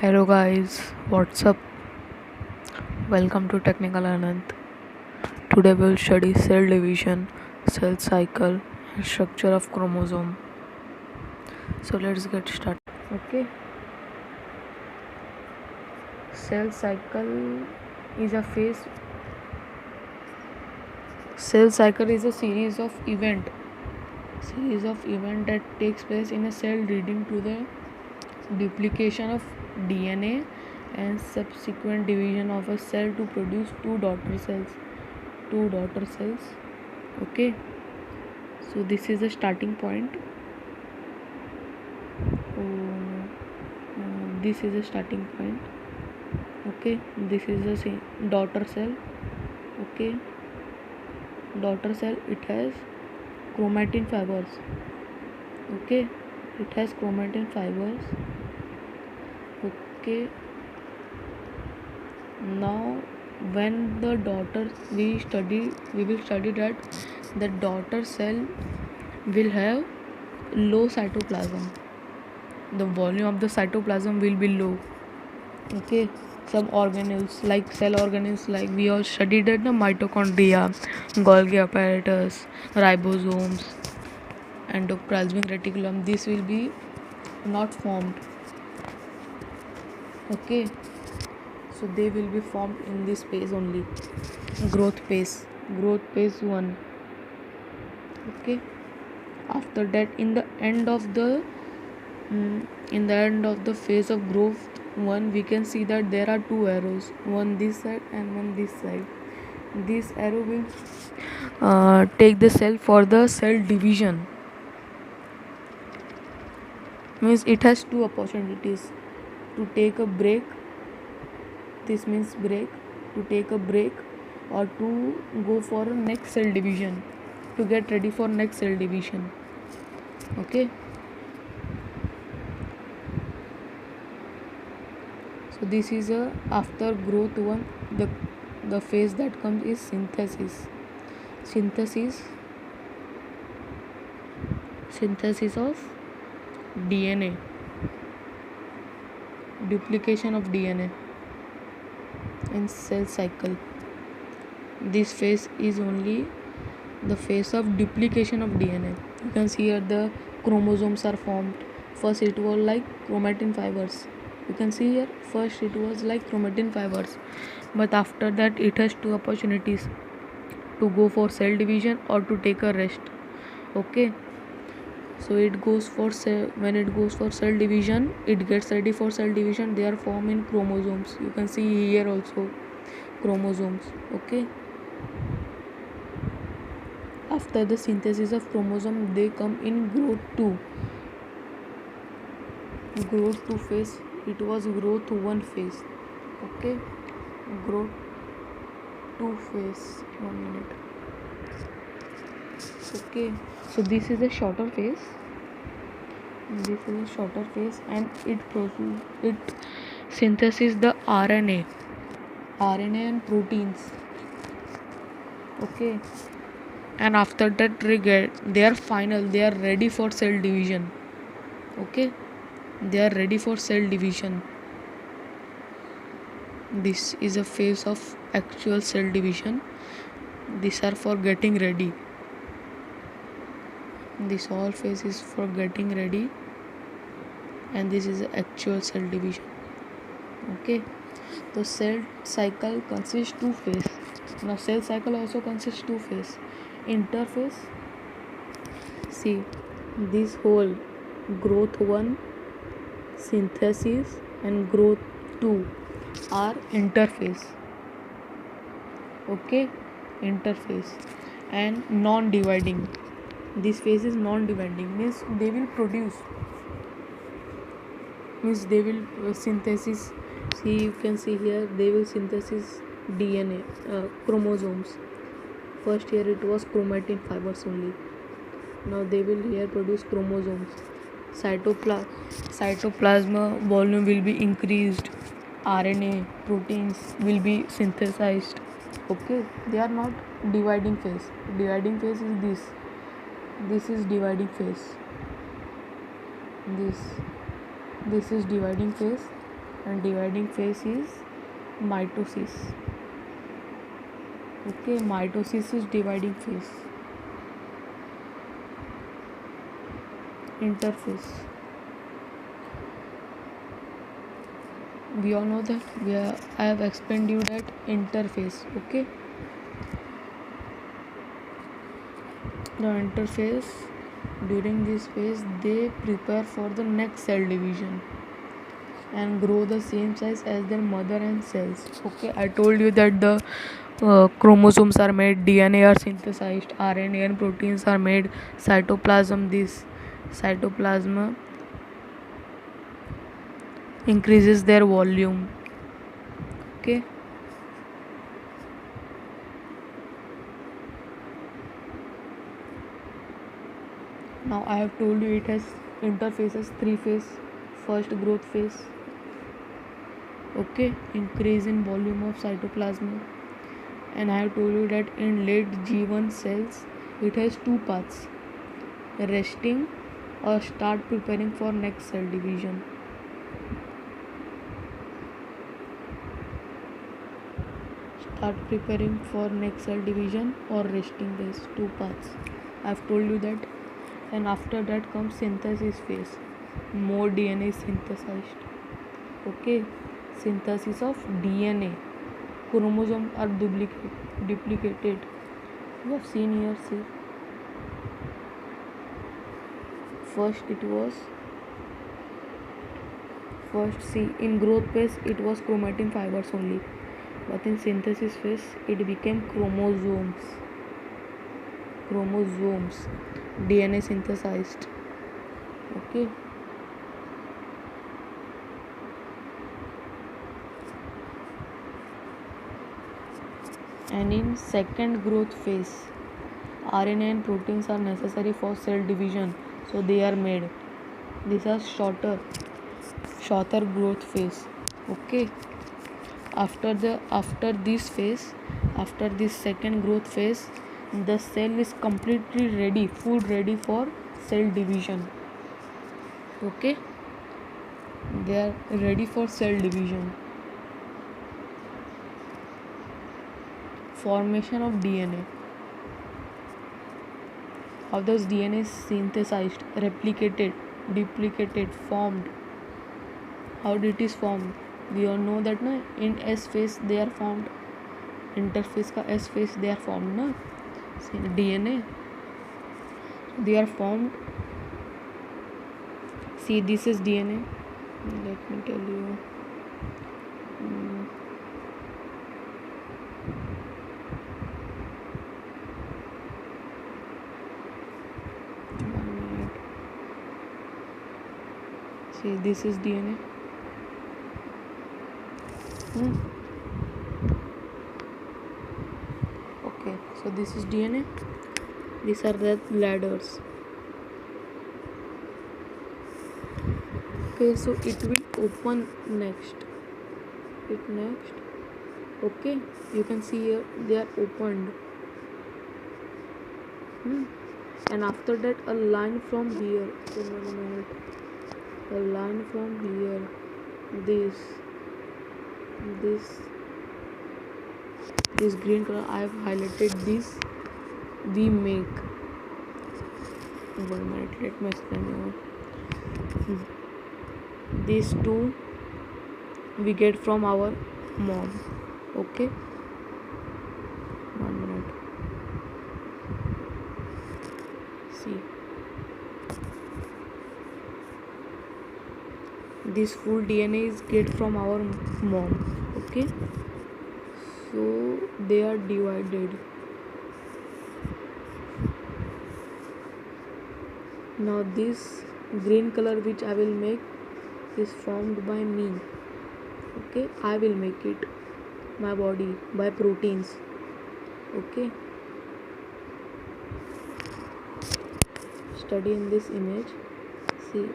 Hello guys, what's up? Welcome to Technical Anand. Today we'll study cell division, cell cycle, and structure of chromosome. So let's get started. Okay, cell cycle is a phase. Cell cycle is a series of event that takes place in a cell leading to the duplication of DNA and subsequent division of a cell to produce two daughter cells. Okay, so this is the starting point. This is the starting point. Okay, this is the daughter cell. Okay, daughter cell, it has chromatin fibers. Okay, it has chromatin fibers. Okay, now when the daughter we will study that the daughter cell will have low cytoplasm. The volume of the cytoplasm will be low. Okay, some organelles like cell organelles, like we all studied at the mitochondria, Golgi apparatus, ribosomes, endoplasmic reticulum, this will be not formed. Okay, so they will be formed in this phase only, growth phase 1. Okay, after that in the end of the phase of growth 1, we can see that there are two arrows, one this side and one this side. This arrow will take the cell for the cell division, means it has two opportunities to take a break. This means break, to take a break, or to go for a next cell division, to get ready for next cell division. Okay, so this is a after growth 1, the phase that comes is synthesis of DNA, duplication of DNA in cell cycle. This phase is only the phase of duplication of DNA. You can see here the chromosomes are formed. First it was like chromatin fibers. You can see here, first it was like chromatin fibers, but after that it has two opportunities, to go for cell division or to take a rest. Okay, so it goes for when it goes for cell division, it gets ready for cell division, they are formed in chromosomes. You can see here also chromosomes. Okay, after the synthesis of chromosome, they come in growth 2 phase. It was growth 1 phase. Okay, growth 2 phase. 1 minute. Okay, so this is a shorter phase. And it synthesis the RNA and proteins. Okay, and after that they are ready for cell division. Okay, they are ready for cell division. This is a phase of actual cell division. These are for getting ready. This all phase is for getting ready, and this is actual cell division. Okay, the cell cycle consists 2 phase. Now cell cycle also consists 2 phase. Interphase, see this whole growth 1, synthesis, and growth 2 are interphase. Okay, interphase. And non-dividing, this phase is non-dividing, means they will synthesis. See, you can see here, they will synthesis DNA, chromosomes. First here it was chromatin fibers only, now they will here produce chromosomes. Cytoplasma volume will be increased, RNA, proteins will be synthesized. Okay, they are not dividing phase. Dividing phase is this is dividing phase. This is dividing phase, and dividing phase is mitosis. Okay, mitosis is dividing phase. Interphase. We all know that I have explained you that interphase. Okay, the interphase, during this phase they prepare for the next cell division and grow the same size as their mother and cells. Okay, I told you that the chromosomes are made, DNA are synthesized, RNA and proteins are made, cytoplasm, this cytoplasm increases their volume. Okay, now I have told you it has interphases, three phase. First, growth phase. Okay, increase in volume of cytoplasm, and I have told you that in late G1 cells it has two paths: resting or start preparing for next cell division. Start preparing for next cell division or resting phase, two paths. I have told you that. And after that comes synthesis phase. More DNA is synthesized. Okay, synthesis of DNA. Chromosomes are duplicated. You have seen here, see. See, in growth phase it was chromatin fibers only, but in synthesis phase it became chromosomes. DNA synthesized. Okay, and in second growth phase RNA and proteins are necessary for cell division, so they are made. These are shorter growth phase. Okay, after this phase, after this second growth phase, the cell is completely ready, food ready for cell division. Okay, they are ready for cell division. Formation of DNA. How does DNA is synthesized, replicated, duplicated, formed? How it is formed? We all know that na, in S phase they are formed. Interphase का S phase they are formed na. DNA they are formed. See, this is DNA. Let me tell you. See, this is DNA. Okay, so this is DNA. These are the ladders. Okay, so it will open next. Okay, you can see here they are opened. And after that a line from here. A line from here. This green color I have highlighted. This we make. 1 minute, let me explain you. These two we get from our mom. Okay, 1 minute. See, this full DNA is get from our mom. Okay, so they are divided. Now this green color which I will make is formed by me. Okay, I will make it, my body, by proteins. Okay, study in this image. See,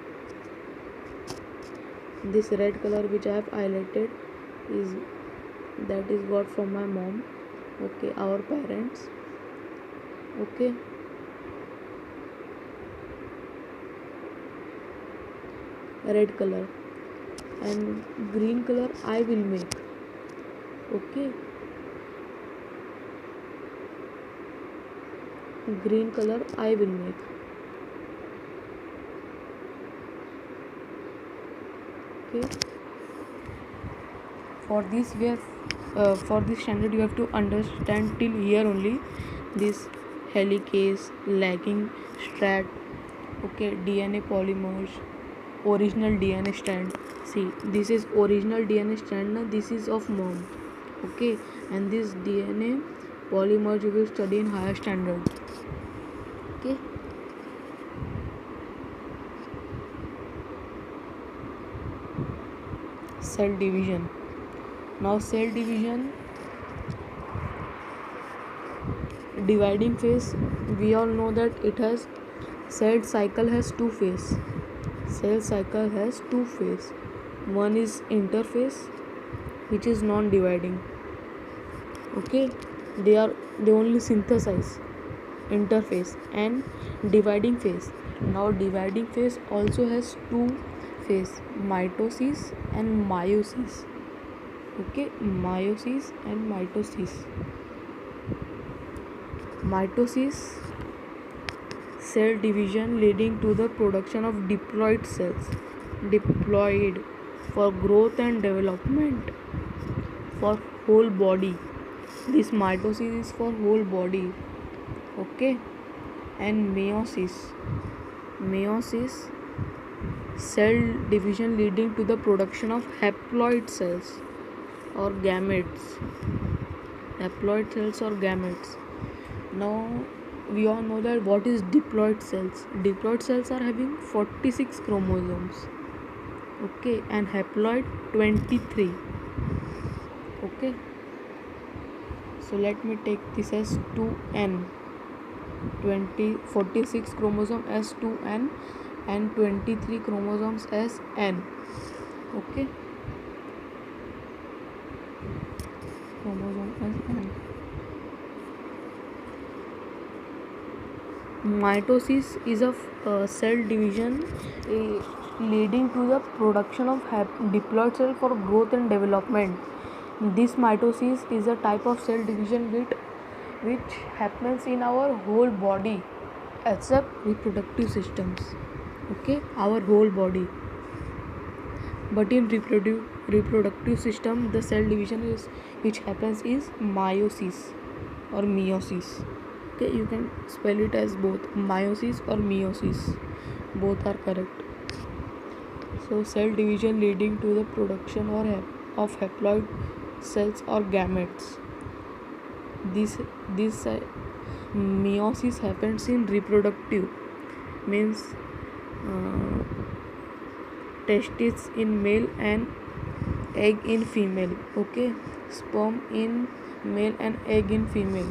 this red color which I have highlighted is got from my mom. Okay, our parents. Okay, red color, and green color I will make. Okay, green color I will make. Okay, for this we have for this standard you have to understand till here only this helicase, lagging strand, okay, DNA polymers, original DNA strand. See, this is original DNA strand, now this is of mom, okay, and this DNA polymers you will study in higher standard. Okay, cell division. Now cell division, dividing phase, we all know that it has cell cycle has two phase. Cell cycle has two phase. One is interphase, which is non-dividing. Okay, they only synthesize. Interphase and dividing phase. Now dividing phase also has two phase, mitosis and meiosis. Okay, meiosis and mitosis. Mitosis, cell division leading to the production of diploid cells. Diploid, for growth and development for whole body. This mitosis is for whole body. Okay, and meiosis. Meiosis, cell division leading to the production of haploid cells or gametes. Haploid cells or gametes. Now we all know that what is diploid cells. Diploid cells are having 46 chromosomes. Okay, and haploid 23. Okay, so let me take this as 2n. 46 chromosome as 2n and 23 chromosomes as n. Okay, chromosome as n. Mitosis is a cell division leading to the production of diploid cell for growth and development. This mitosis is a type of cell division which happens in our whole body except reproductive systems. Okay, our whole body. But in reproductive system, the cell division is which happens is meiosis or meiosis. Okay, you can spell it as both meiosis or meiosis. Both are correct. So cell division leading to the production of haploid cells or gametes. This meiosis happens in reproductive, means testes in male and egg in female. Okay, sperm in male and egg in female.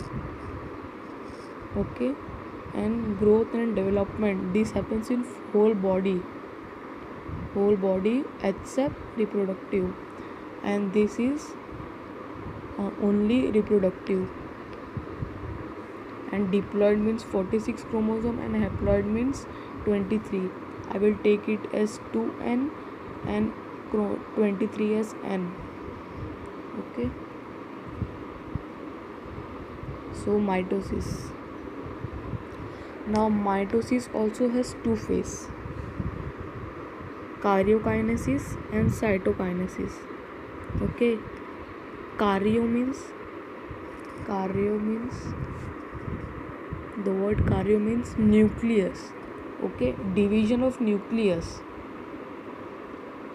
Okay, and growth and development, this happens in whole body except reproductive, and this is only reproductive. And diploid means 46 chromosome and haploid means 23. I will take it as 2n and 23 as n. Okay, so mitosis. Now mitosis also has two phases, karyokinesis and cytokinesis. Okay, karyo means the word karyo means nucleus. Okay, division of nucleus.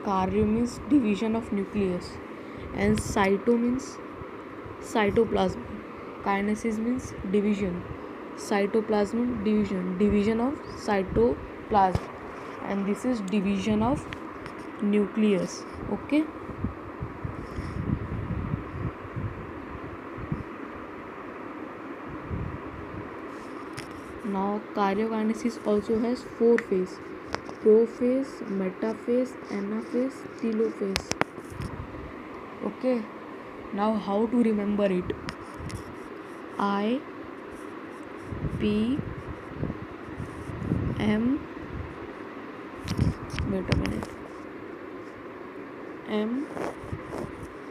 Karyo means division of nucleus, and cyto means cytoplasm. Kinesis means division. Cytoplasm division of cytoplasm, and this is division of nucleus. Okay, now karyokinesis also has four phases: prophase, metaphase, anaphase, telophase. Okay, now how to remember it? I P M, wait a minute, M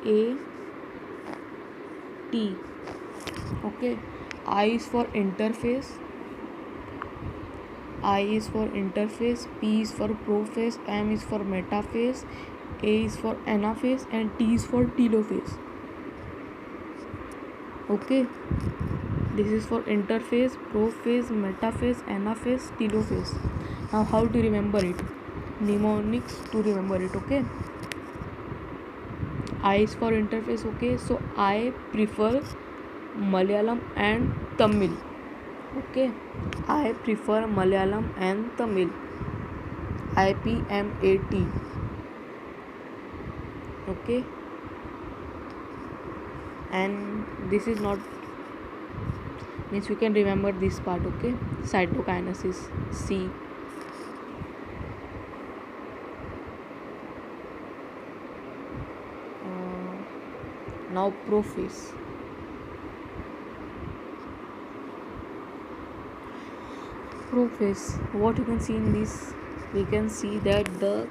A T. Okay, I is for interface. I is for interface, P is for prophase, M is for metaphase, A is for anaphase, and T is for telophase. Okay, this is for interface, prophase, metaphase, anaphase, telophase. Now how to remember it? Mnemonics to remember it. Okay, I is for interface. Okay, so I prefer Malayalam and Tamil. Okay, I prefer Malayalam and Tamil. IPMAT. Okay, and this is not means you can remember this part. Okay, cytokinesis C. Now prophase. Prophase, what you can see in this, we can see that the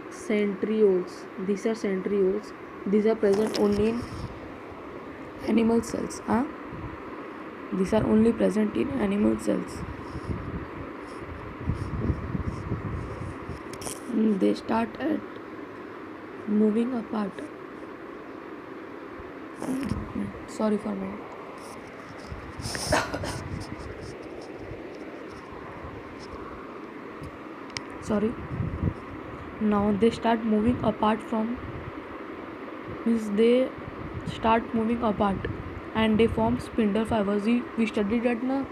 centrioles, these are centrioles, these are present only in animal cells. These are only present in animal cells. They start at moving apart. Sorry for me. Sorry. Now they start moving apart from, means they start moving apart and they form spindle fibers. We studied that na,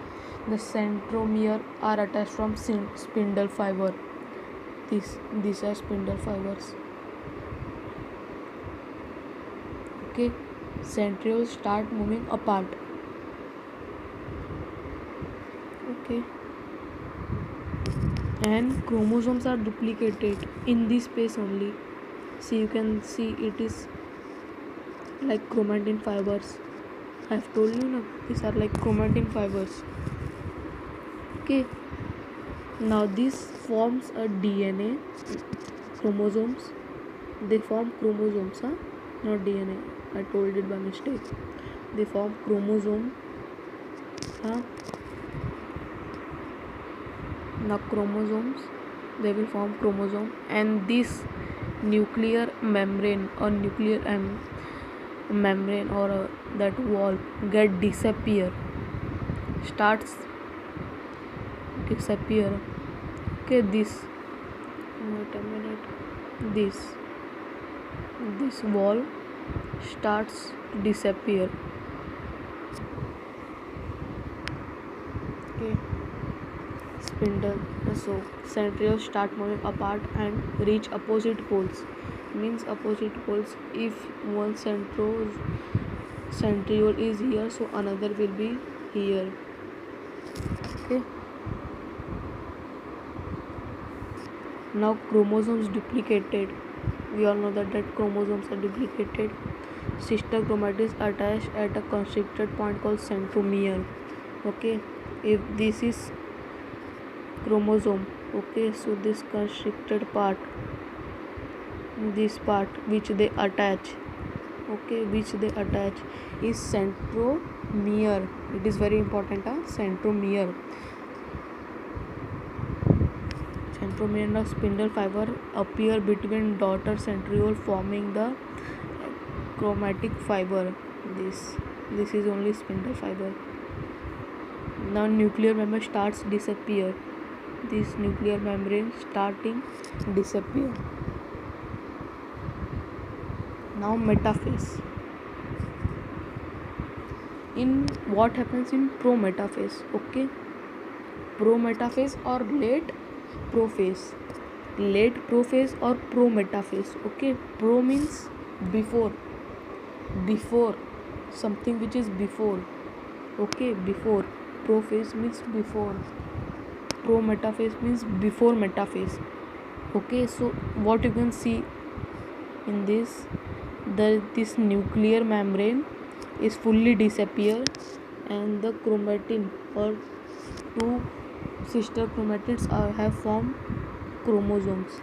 the centromere are attached from spindle fiber. These are spindle fibers. Okay, centrioles start moving apart. Okay, and chromosomes are duplicated in this space only. See, you can see it is like chromatin fibers. I have told you na, these are like chromatin fibers. Okay, now this forms a DNA. Chromosomes, they form chromosomes, not DNA. I told it by mistake. They form chromosome. Now chromosomes, they will form chromosome, and this nuclear membrane or membrane or that wall get disappear, starts disappear. Okay, this, wait a minute, this wall starts to disappear. Okay, spindle, so centrioles start moving apart and reach opposite poles. Means opposite poles, if one centriole is here, so another will be here. Okay, now chromosomes duplicated. We all know that chromosomes are duplicated. Sister chromatids attached at a constricted point called centromere. Okay, if this is chromosome, okay, so this constricted part, this part which they attach, okay, which they attach is centromere. It is very important, centromere. Centromere of spindle fiber appear between daughter centriole, forming the chromatic fiber. This is only spindle fiber. Now nuclear membrane starts disappear. This nuclear membrane starting disappear. Now metaphase. In what happens in prometaphase? Okay, prometaphase or late prophase. Late prophase or prometaphase. Okay, pro means before, something which is before. Okay, before. Prophase means before. Prometaphase means before metaphase. Okay, so what you can see in this, this nuclear membrane is fully disappear, and the chromatin or two sister chromatids have formed chromosomes.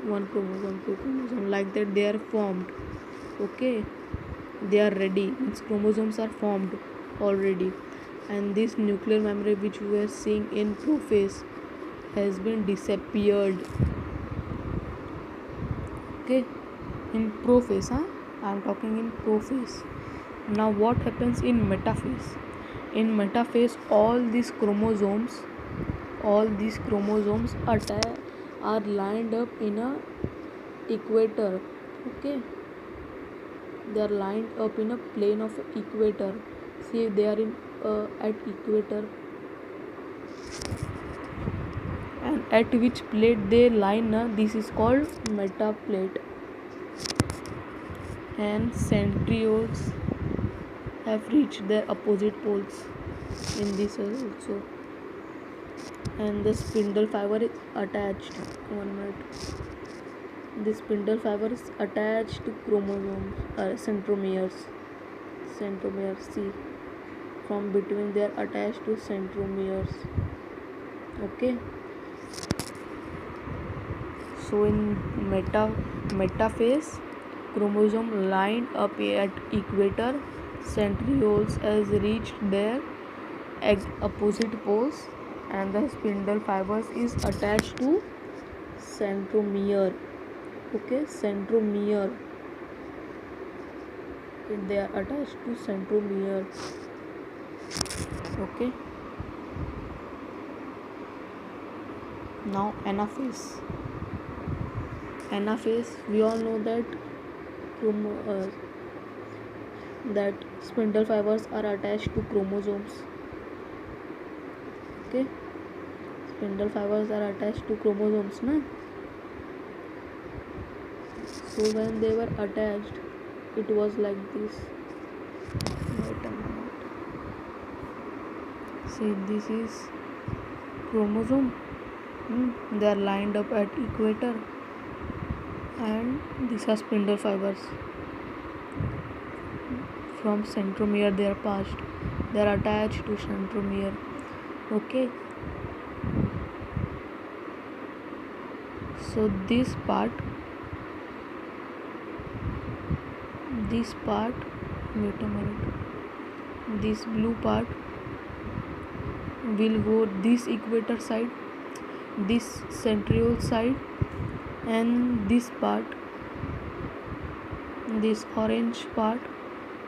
one chromosome, two chromosome, like that they are formed. Okay, they are ready, means chromosomes are formed already, and this nuclear memory which we are seeing in prophase has been disappeared. Okay, in prophase, I am talking in prophase. Now what happens in metaphase? In metaphase, all these chromosomes are lined up in a equator. Okay, they are lined up in a plane of equator. See, they are in at equator, and at which plate they line, this is called metaplate. And centrioles have reached their opposite poles in this also, and the spindle fiber is attached. 1 minute. The spindle fiber is attached to chromosomes, centromeres. See, from between they are attached to centromeres. Okay, so in metaphase, chromosome lined up at equator, centrioles has reached their opposite poles, and the spindle fibers is attached to centromere. Okay, centromere, they are attached to centromere. Okay, now anaphase. We all know that that spindle fibers are attached to chromosomes. Okay, spindle fibers are attached to chromosomes, na? So when they were attached, it was like this. Wait a minute. See, this is chromosome. They are lined up at equator, and these are spindle fibers. From centromere they are passed. They are attached to centromere. Okay. So this part, wait a minute. This blue part will go this equator side, this centriole side, and this orange part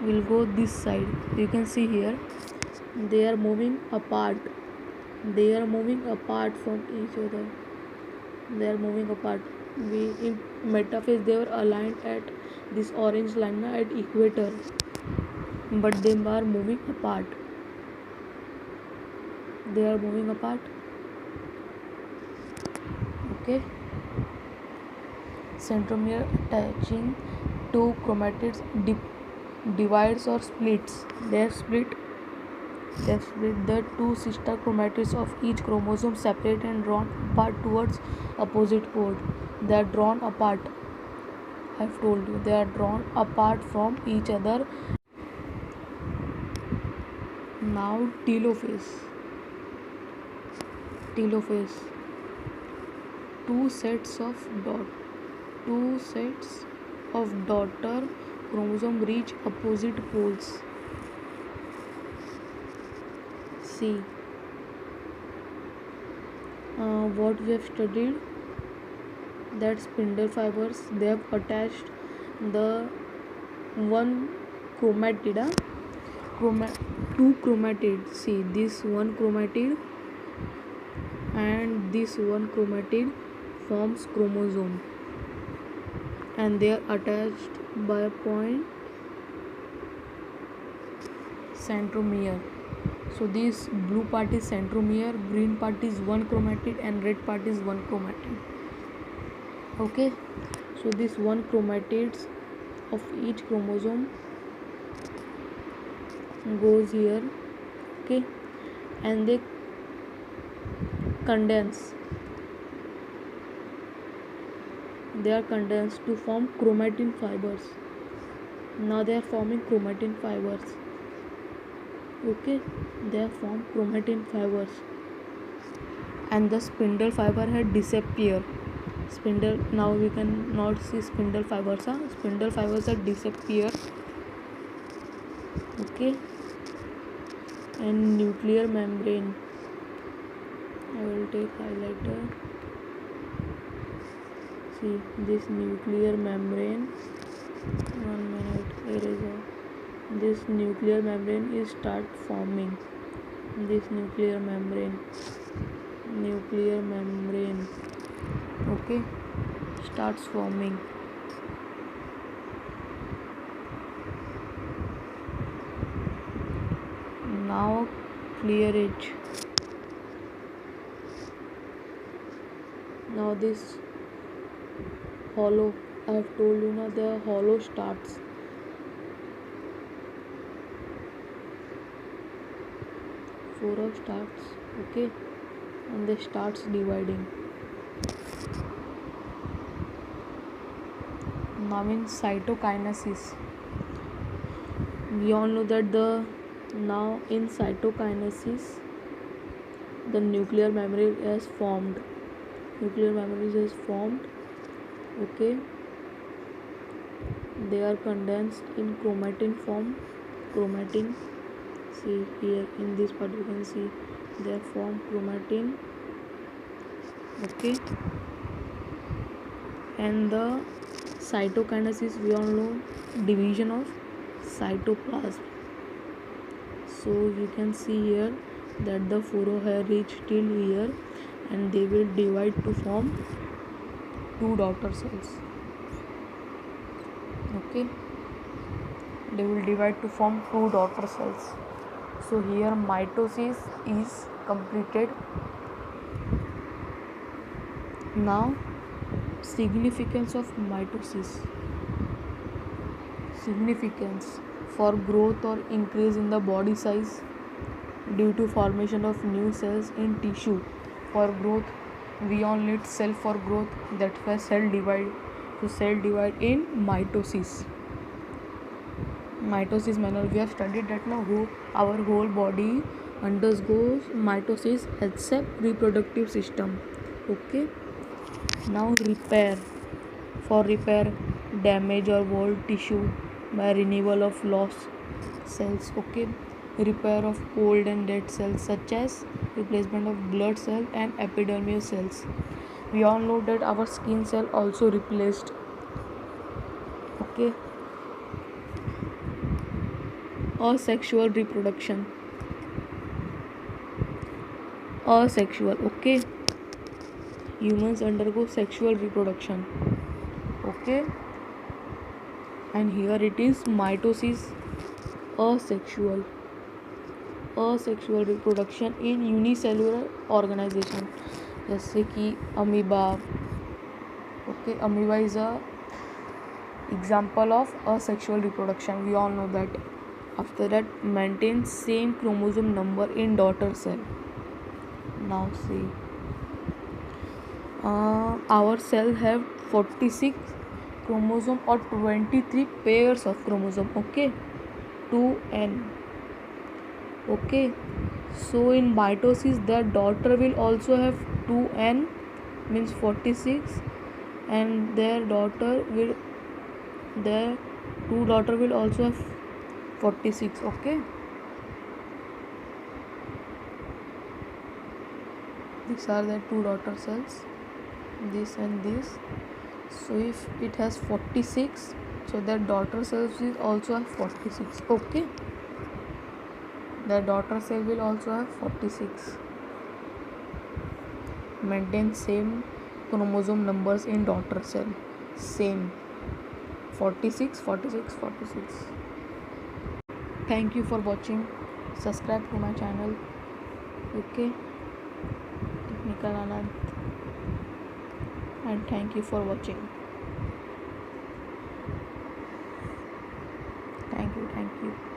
will go this side. You can see here they are moving apart. From each other. They are moving apart. In metaphase they were aligned at this orange line at equator, but they are moving apart. Okay, centromere attaching two chromatids divides or splits. They have split the two sister chromatids of each chromosome, separate and drawn apart towards opposite pole. They are drawn apart. I have told you, they are drawn apart from each other. Now telophase. Two sets of daughter chromosome reach opposite poles. See, what we have studied, that spindle fibers, they have attached the one chromatid, two chromatids. See, this one chromatid and this one chromatid forms chromosome, and they are attached by a point centromere. So this blue part is centromere, green part is one chromatid, and red part is one chromatid. Okay, so this one chromatids of each chromosome goes here. Okay, and they condense. They are condensed to form chromatin fibers. Now they are forming chromatin fibers. Okay, they have formed chromatin fibers, and the spindle fiber had disappeared. spindle. Now we can not see spindle fibers. Spindle fibers are disappear. Okay, and nuclear membrane. I will take highlighter. See this nuclear membrane. 1 minute. Eraser. This nuclear membrane is start forming. This nuclear membrane. Okay, starts forming. Now clear edge. Now this hollow, I have told you now the hollow starts. Furrow starts, okay, and they starts dividing. Now in cytokinesis, we all know that now in cytokinesis the nuclear membrane is formed. Okay, they are condensed in chromatin form. See here in this part you can see they form chromatin. Okay, and the cytokinesis, we all know division of cytoplasm. So you can see here that the furrow hair reach till here and they will divide to form 2 daughter cells. Okay, they will divide to form 2 daughter cells. So here mitosis is completed. Now significance of mitosis. Significance for growth or increase in the body size due to formation of new cells in tissue. For growth, we all need cell for growth, that's why cell divide. So cell divide in mitosis. Mitosis manner, we have studied that now our whole body undergoes mitosis except reproductive system. Okay, now repair. For repair damage or old tissue by renewal of lost cells. Okay, repair of old and dead cells such as replacement of blood cell and epidermal cells. We all know that our skin cell also replaced. Okay, asexual reproduction. Okay, humans undergo sexual reproduction. Okay, and here it is mitosis. Asexual reproduction in unicellular organization जैसे कि amoeba. Okay, amoeba is a example of asexual reproduction, we all know that. After that, maintain same chromosome number in daughter cell. Now see, our cell have 46 chromosome or 23 pairs of chromosome. Okay, 2n. Okay, so in mitosis their daughter will also have 2n, means 46, and their two daughter will also have 46. Okay, these are the two daughter cells, this and this. So if it has 46, so their daughter cells will also have 46. Okay, the daughter cell will also have 46. Maintain same chromosome numbers in daughter cell, same 46. Thank you for watching. Subscribe to my channel. Okay, Technical Anand, and thank you for watching. Thank you.